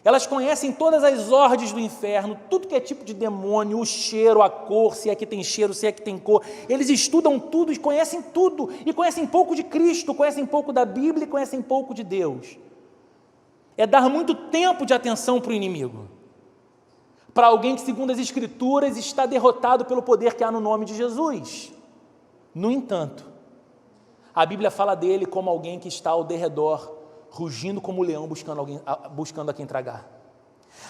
Elas conhecem todas as ordens do inferno, tudo que é tipo de demônio, o cheiro, a cor, se é que tem cheiro, se é que tem cor. Eles estudam tudo e conhecem tudo, e conhecem pouco de Cristo, conhecem pouco da Bíblia e conhecem pouco de Deus. É dar muito tempo de atenção para o inimigo, para alguém que, segundo as Escrituras, está derrotado pelo poder que há no nome de Jesus. No entanto, a Bíblia fala dele como alguém que está ao derredor, rugindo como leão, buscando a quem tragar.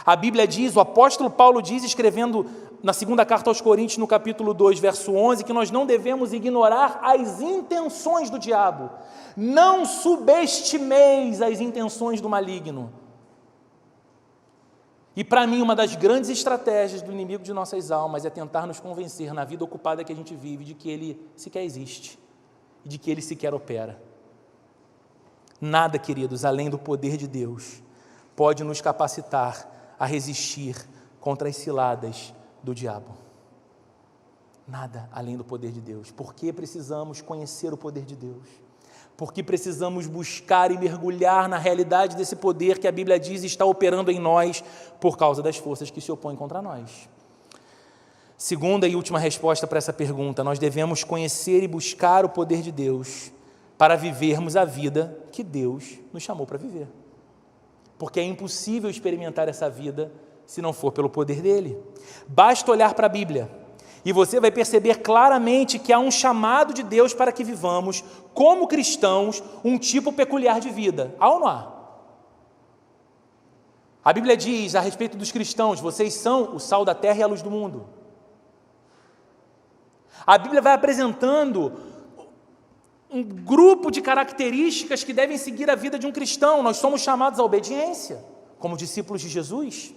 A Bíblia diz, o apóstolo Paulo diz, escrevendo na 2ª carta aos Coríntios, no capítulo 2, verso 11, que nós não devemos ignorar as intenções do diabo. Não subestimeis as intenções do maligno. E para mim, uma das grandes estratégias do inimigo de nossas almas é tentar nos convencer na vida ocupada que a gente vive de que ele sequer existe e de que ele sequer opera. Nada, queridos, além do poder de Deus, pode nos capacitar a resistir contra as ciladas do diabo. Nada além do poder de Deus. Por que precisamos conhecer o poder de Deus? Porque precisamos buscar e mergulhar na realidade desse poder que a Bíblia diz está operando em nós por causa das forças que se opõem contra nós. Segunda e última resposta para essa pergunta: nós devemos conhecer e buscar o poder de Deus para vivermos a vida que Deus nos chamou para viver. Porque é impossível experimentar essa vida se não for pelo poder dele. Basta olhar para a Bíblia e você vai perceber claramente que há um chamado de Deus para que vivamos, como cristãos, um tipo peculiar de vida. Há ou não há? A Bíblia diz a respeito dos cristãos: vocês são o sal da terra e a luz do mundo. A Bíblia vai apresentando um grupo de características que devem seguir a vida de um cristão. Nós somos chamados à obediência, como discípulos de Jesus,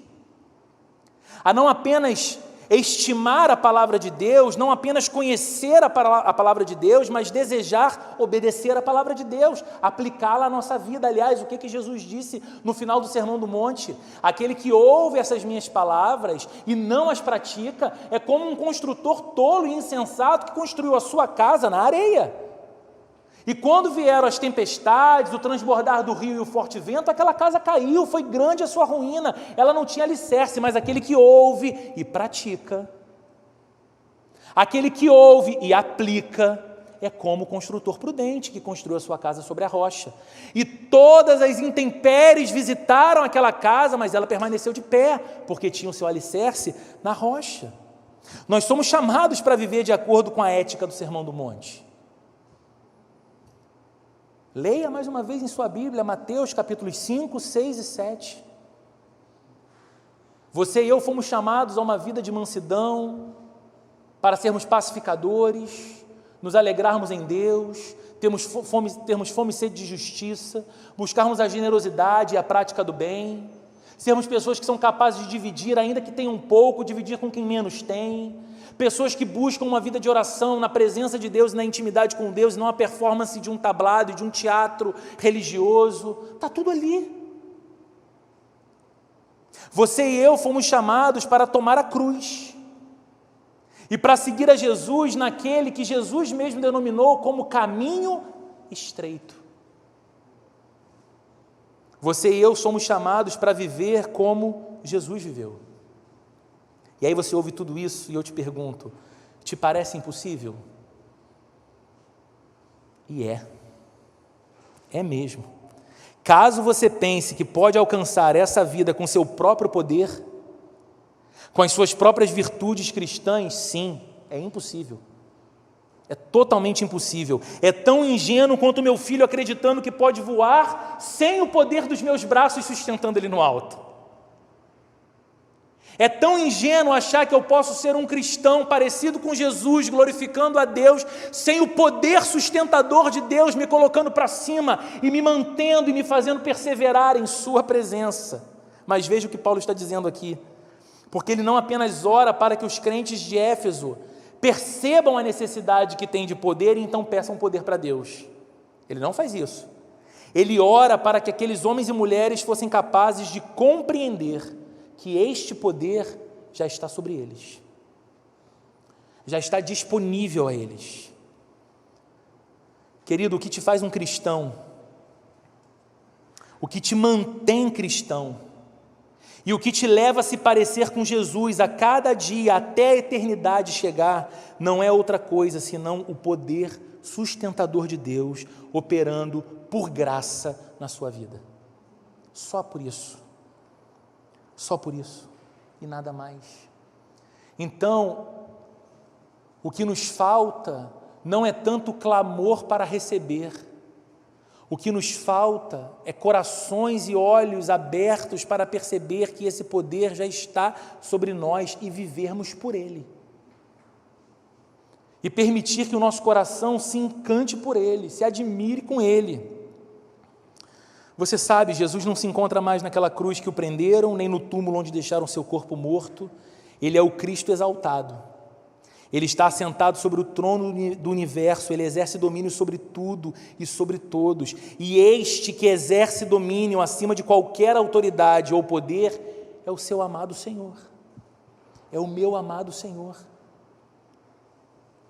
a não apenas estimar a palavra de Deus, não apenas conhecer a palavra de Deus, mas desejar obedecer a palavra de Deus, aplicá-la à nossa vida. Aliás, o que Jesus disse no final do Sermão do Monte? Aquele que ouve essas minhas palavras e não as pratica é como um construtor tolo e insensato que construiu a sua casa na areia. E quando vieram as tempestades, o transbordar do rio e o forte vento, aquela casa caiu, foi grande a sua ruína, ela não tinha alicerce. Mas aquele que ouve e pratica, aquele que ouve e aplica, é como o construtor prudente que construiu a sua casa sobre a rocha. E todas as intempéries visitaram aquela casa, mas ela permaneceu de pé, porque tinha o seu alicerce na rocha. Nós somos chamados para viver de acordo com a ética do Sermão do Monte. Leia mais uma vez em sua Bíblia, Mateus capítulos 5, 6 e 7. Você e eu fomos chamados a uma vida de mansidão, para sermos pacificadores, nos alegrarmos em Deus, termos fome e sede de justiça, buscarmos a generosidade e a prática do bem, sermos pessoas que são capazes de dividir, ainda que tenham pouco, dividir com quem menos tem, pessoas que buscam uma vida de oração na presença de Deus e na intimidade com Deus, e não a performance de um tablado, de um teatro religioso. Está tudo ali. Você e eu fomos chamados para tomar a cruz e para seguir a Jesus naquele que Jesus mesmo denominou como caminho estreito. Você e eu somos chamados para viver como Jesus viveu. E aí você ouve tudo isso e eu te pergunto: te parece impossível? E é mesmo. Caso você pense que pode alcançar essa vida com seu próprio poder, com as suas próprias virtudes cristãs, sim, é impossível. É totalmente impossível. É tão ingênuo quanto o meu filho acreditando que pode voar sem o poder dos meus braços sustentando ele no alto. É tão ingênuo achar que eu posso ser um cristão parecido com Jesus, glorificando a Deus, sem o poder sustentador de Deus me colocando para cima e me mantendo e me fazendo perseverar em sua presença. Mas veja o que Paulo está dizendo aqui, porque ele não apenas ora para que os crentes de Éfeso percebam a necessidade que tem de poder e então peçam poder para Deus. Ele não faz isso. Ele ora para que aqueles homens e mulheres fossem capazes de compreender que este poder já está sobre eles, já está disponível a eles. Querido, o que te faz um cristão, o que te mantém cristão, e o que te leva a se parecer com Jesus a cada dia, até a eternidade chegar, não é outra coisa senão o poder sustentador de Deus, operando por graça na sua vida. Só por isso. Só por isso e nada mais. Então, o que nos falta não é tanto clamor para receber, o que nos falta é corações e olhos abertos para perceber que esse poder já está sobre nós e vivermos por ele. E permitir que o nosso coração se encante por ele, se admire com ele. Você sabe, Jesus não se encontra mais naquela cruz que o prenderam, nem no túmulo onde deixaram seu corpo morto. Ele é o Cristo exaltado. Ele está assentado sobre o trono do universo, ele exerce domínio sobre tudo e sobre todos. E este que exerce domínio acima de qualquer autoridade ou poder é o seu amado Senhor. É o meu amado Senhor.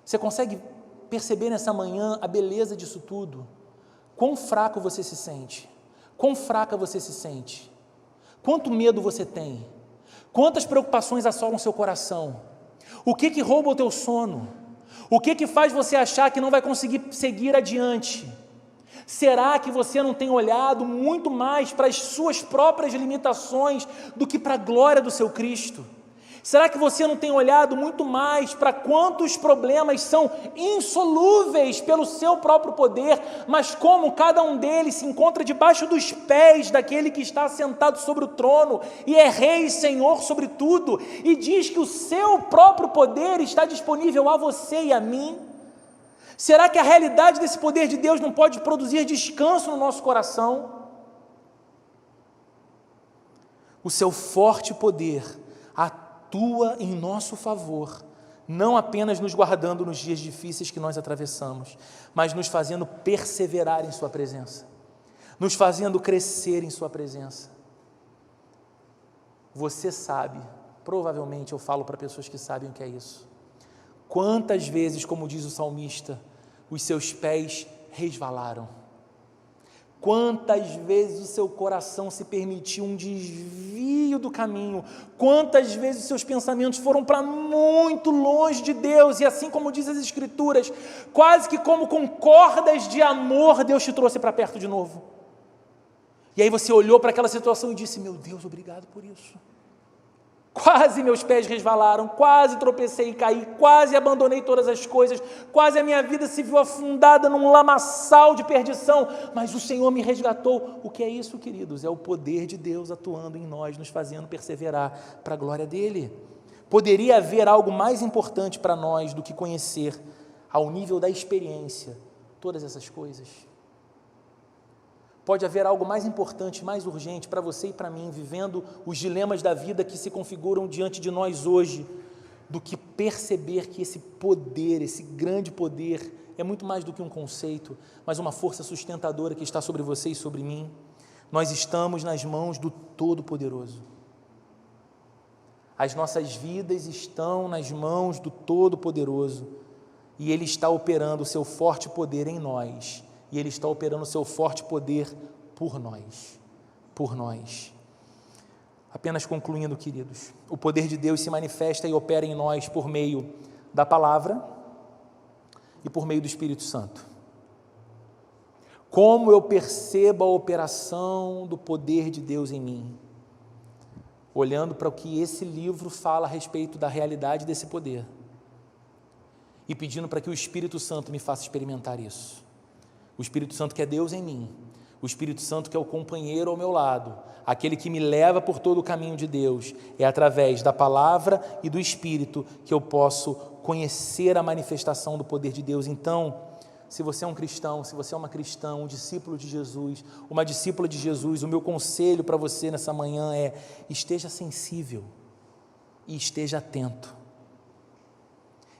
Você consegue perceber nessa manhã a beleza disso tudo? Quão fraco você se sente? Quão fraca você se sente? Quanto medo você tem? Quantas preocupações assolam seu coração? O que rouba o teu sono? O que faz você achar que não vai conseguir seguir adiante? Será que você não tem olhado muito mais para as suas próprias limitações do que para a glória do seu Cristo? Será que você não tem olhado muito mais para quantos problemas são insolúveis pelo seu próprio poder, mas como cada um deles se encontra debaixo dos pés daquele que está sentado sobre o trono e é Rei e Senhor sobre tudo, e diz que o seu próprio poder está disponível a você e a mim? Será que a realidade desse poder de Deus não pode produzir descanso no nosso coração? O seu forte poder atua em nosso favor, não apenas nos guardando nos dias difíceis que nós atravessamos, mas nos fazendo perseverar em sua presença, nos fazendo crescer em sua presença. Você sabe, provavelmente eu falo para pessoas que sabem o que é isso, quantas vezes, como diz o salmista, os seus pés resvalaram, quantas vezes o seu coração se permitiu um desvio do caminho, quantas vezes os seus pensamentos foram para muito longe de Deus, e assim como diz as Escrituras, quase que como com cordas de amor, Deus te trouxe para perto de novo. E aí você olhou para aquela situação e disse: meu Deus, obrigado por isso. Quase meus pés resvalaram, quase tropecei e caí, quase abandonei todas as coisas, quase a minha vida se viu afundada num lamaçal de perdição, mas o Senhor me resgatou. O que é isso, queridos? É o poder de Deus atuando em nós, nos fazendo perseverar para a glória dEle. Poderia haver algo mais importante para nós do que conhecer, ao nível da experiência, todas essas coisas? Pode haver algo mais importante, mais urgente para você e para mim, vivendo os dilemas da vida que se configuram diante de nós hoje, do que perceber que esse poder, esse grande poder, é muito mais do que um conceito, mas uma força sustentadora que está sobre você e sobre mim. Nós estamos nas mãos do Todo-Poderoso. As nossas vidas estão nas mãos do Todo-Poderoso, e Ele está operando o seu forte poder em nós, e Ele está operando o seu forte poder por nós. Apenas concluindo, queridos, o poder de Deus se manifesta e opera em nós por meio da palavra e por meio do Espírito Santo. Como eu percebo a operação do poder de Deus em mim? Olhando para o que esse livro fala a respeito da realidade desse poder e pedindo para que o Espírito Santo me faça experimentar isso. O Espírito Santo que é Deus em mim, o Espírito Santo que é o companheiro ao meu lado, aquele que me leva por todo o caminho de Deus. É através da palavra e do Espírito que eu posso conhecer a manifestação do poder de Deus. Então, se você é um cristão, se você é uma cristã, um discípulo de Jesus, uma discípula de Jesus, o meu conselho para você nessa manhã é: esteja sensível e esteja atento.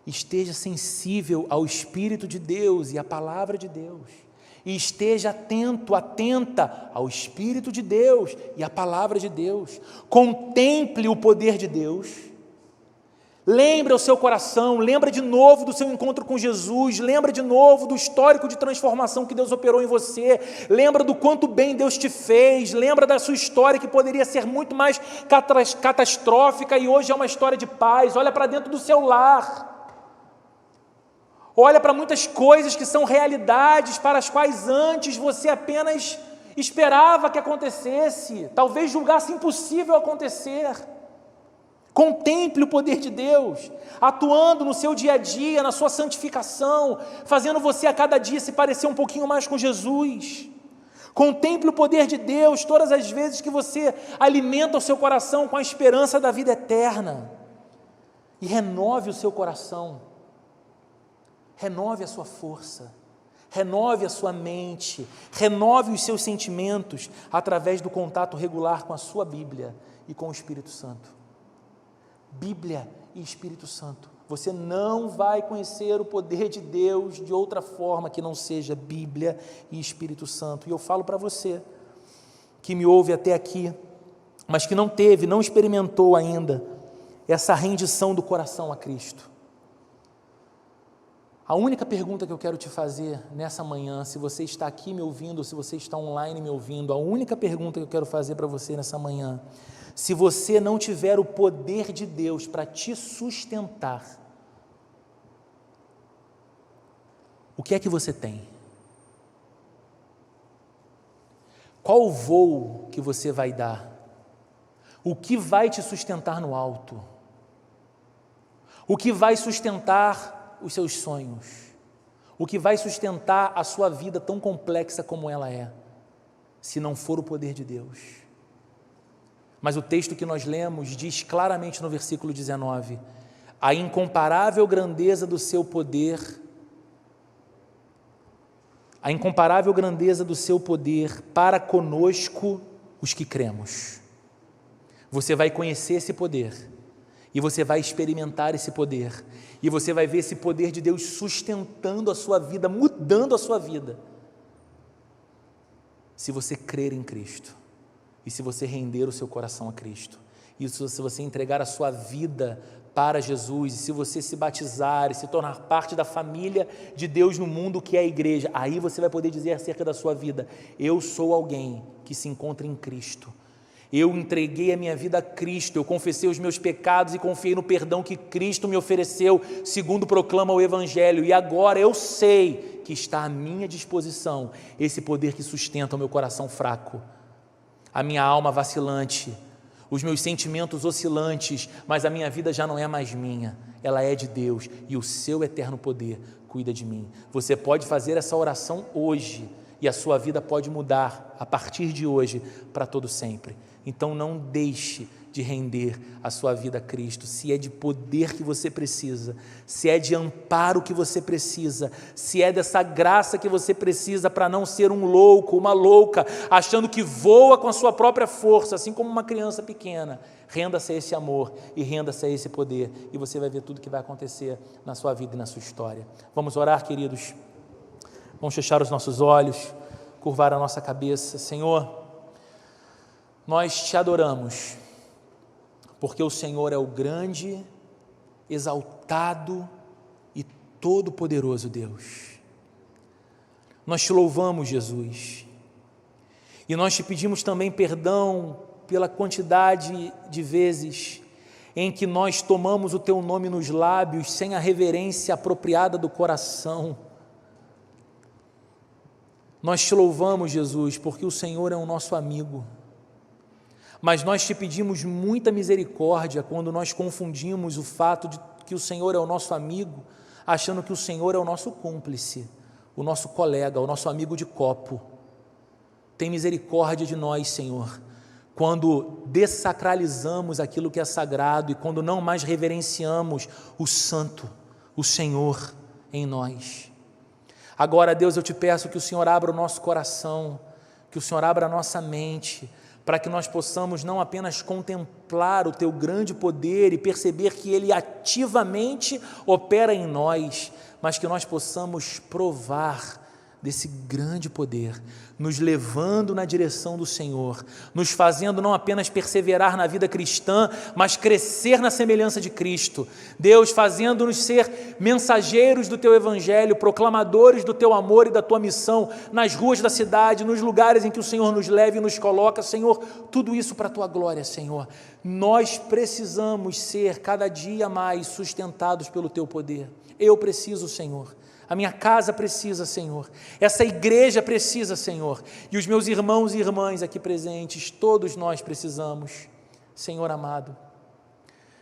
Esteja sensível ao Espírito de Deus e à palavra de Deus. E esteja atento, atenta ao Espírito de Deus e à palavra de Deus. Contemple o poder de Deus. Lembre ao seu coração, lembra de novo do seu encontro com Jesus, lembra de novo do histórico de transformação que Deus operou em você, lembra do quanto bem Deus te fez, lembra da sua história que poderia ser muito mais catastrófica e hoje é uma história de paz. Olha para dentro do seu lar. Olha para muitas coisas que são realidades para as quais antes você apenas esperava que acontecesse, talvez julgasse impossível acontecer. Contemple o poder de Deus, atuando no seu dia a dia, na sua santificação, fazendo você a cada dia se parecer um pouquinho mais com Jesus. Contemple o poder de Deus todas as vezes que você alimenta o seu coração com a esperança da vida eterna. E renove o seu coração. Renove a sua força, renove a sua mente, renove os seus sentimentos através do contato regular com a sua Bíblia e com o Espírito Santo. Bíblia e Espírito Santo. Você não vai conhecer o poder de Deus de outra forma que não seja Bíblia e Espírito Santo. E eu falo para você que me ouve até aqui, mas que não experimentou ainda essa rendição do coração a Cristo. A única pergunta que eu quero te fazer nessa manhã, se você está aqui me ouvindo, ou se você está online me ouvindo, a única pergunta que eu quero fazer para você nessa manhã: se você não tiver o poder de Deus para te sustentar, o que é que você tem? Qual o voo que você vai dar? O que vai te sustentar no alto? O que vai sustentar os seus sonhos? O que vai sustentar a sua vida tão complexa como ela é, se não for o poder de Deus? Mas o texto que nós lemos diz claramente no versículo 19, a incomparável grandeza do seu poder, para conosco os que cremos. Você vai conhecer esse poder, e você vai experimentar esse poder, e você vai ver esse poder de Deus sustentando a sua vida, mudando a sua vida, se você crer em Cristo, e se você render o seu coração a Cristo, e se você entregar a sua vida para Jesus, e se você se batizar e se tornar parte da família de Deus no mundo que é a igreja, aí você vai poder dizer acerca da sua vida, eu sou alguém que se encontra em Cristo, eu entreguei a minha vida a Cristo, eu confessei os meus pecados e confiei no perdão que Cristo me ofereceu, segundo proclama o Evangelho, e agora eu sei que está à minha disposição esse poder que sustenta o meu coração fraco, a minha alma vacilante, os meus sentimentos oscilantes, mas a minha vida já não é mais minha, ela é de Deus, e o seu eterno poder cuida de mim. Você pode fazer essa oração hoje, e a sua vida pode mudar a partir de hoje, para todo sempre. Então não deixe de render a sua vida a Cristo, se é de poder que você precisa, se é de amparo que você precisa, se é dessa graça que você precisa para não ser um louco, uma louca, achando que voa com a sua própria força, assim como uma criança pequena, renda-se a esse amor e renda-se a esse poder, e você vai ver tudo que vai acontecer na sua vida e na sua história. Vamos orar, queridos? Vamos fechar os nossos olhos, curvar a nossa cabeça. Senhor, nós te adoramos, porque o Senhor é o grande, exaltado e todo-poderoso Deus. Nós te louvamos, Jesus, e nós te pedimos também perdão pela quantidade de vezes em que nós tomamos o teu nome nos lábios sem a reverência apropriada do coração. Nós te louvamos, Jesus, porque o Senhor é o nosso amigo, mas nós te pedimos muita misericórdia quando nós confundimos o fato de que o Senhor é o nosso amigo, achando que o Senhor é o nosso cúmplice, o nosso colega, o nosso amigo de copo. Tem misericórdia de nós, Senhor, quando dessacralizamos aquilo que é sagrado e quando não mais reverenciamos o santo, o Senhor em nós. Agora, Deus, eu te peço que o Senhor abra o nosso coração, que o Senhor abra a nossa mente, para que nós possamos não apenas contemplar o teu grande poder e perceber que ele ativamente opera em nós, mas que nós possamos provar desse grande poder, nos levando na direção do Senhor, nos fazendo não apenas perseverar na vida cristã, mas crescer na semelhança de Cristo. Deus, fazendo-nos ser mensageiros do teu evangelho, proclamadores do teu amor e da tua missão, nas ruas da cidade, nos lugares em que o Senhor nos leva e nos coloca, Senhor, tudo isso para a tua glória, Senhor. Nós precisamos ser cada dia mais sustentados pelo teu poder. Eu preciso, Senhor. A minha casa precisa, Senhor, essa igreja precisa, Senhor, e os meus irmãos e irmãs aqui presentes, todos nós precisamos, Senhor amado,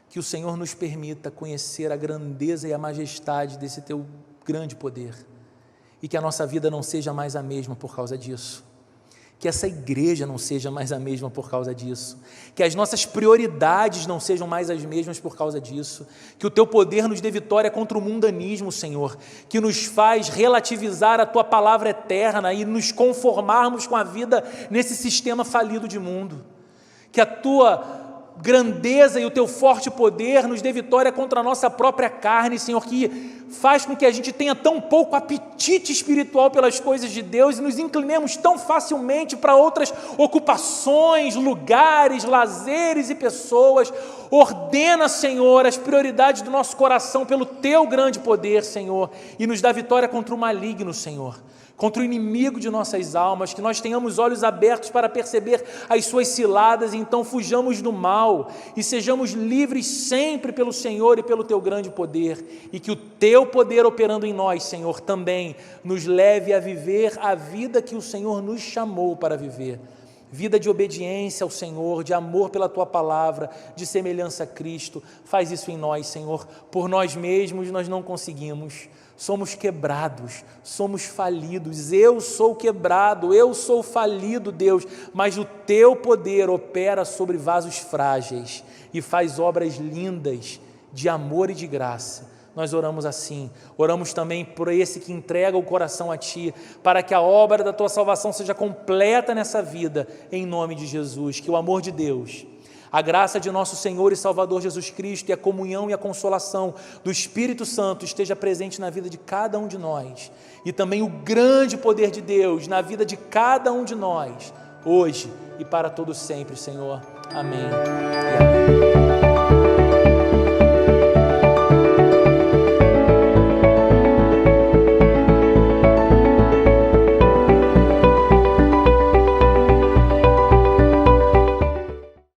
que o Senhor nos permita conhecer a grandeza e a majestade desse teu grande poder, e que a nossa vida não seja mais a mesma por causa disso, que essa igreja não seja mais a mesma por causa disso, que as nossas prioridades não sejam mais as mesmas por causa disso, que o teu poder nos dê vitória contra o mundanismo, Senhor, que nos faz relativizar a tua palavra eterna e nos conformarmos com a vida nesse sistema falido de mundo, que a tua grandeza e o teu forte poder nos dê vitória contra a nossa própria carne, Senhor, que faz com que a gente tenha tão pouco apetite espiritual pelas coisas de Deus e nos inclinemos tão facilmente para outras ocupações, lugares, lazeres e pessoas. Ordena, Senhor, as prioridades do nosso coração pelo teu grande poder, Senhor, e nos dá vitória contra o maligno, Senhor. contra o inimigo de nossas almas, que nós tenhamos olhos abertos para perceber as suas ciladas, e então fujamos do mal e sejamos livres sempre pelo Senhor e pelo Teu grande poder, e que o Teu poder operando em nós, Senhor, também nos leve a viver a vida que o Senhor nos chamou para viver, vida de obediência ao Senhor, de amor pela Tua palavra, de semelhança a Cristo. Faz isso em nós, Senhor. Por nós mesmos nós não conseguimos, somos quebrados, somos falidos. Eu sou quebrado, eu sou falido, Deus, mas o Teu poder opera sobre vasos frágeis e faz obras lindas de amor e de graça. Nós oramos assim, oramos também por esse que entrega o coração a Ti, para que a obra da Tua salvação seja completa nessa vida, em nome de Jesus. Que o amor de Deus, a graça de nosso Senhor e Salvador Jesus Cristo e a comunhão e a consolação do Espírito Santo esteja presente na vida de cada um de nós, e também o grande poder de Deus na vida de cada um de nós, hoje e para todo sempre, Senhor. Amém e amém.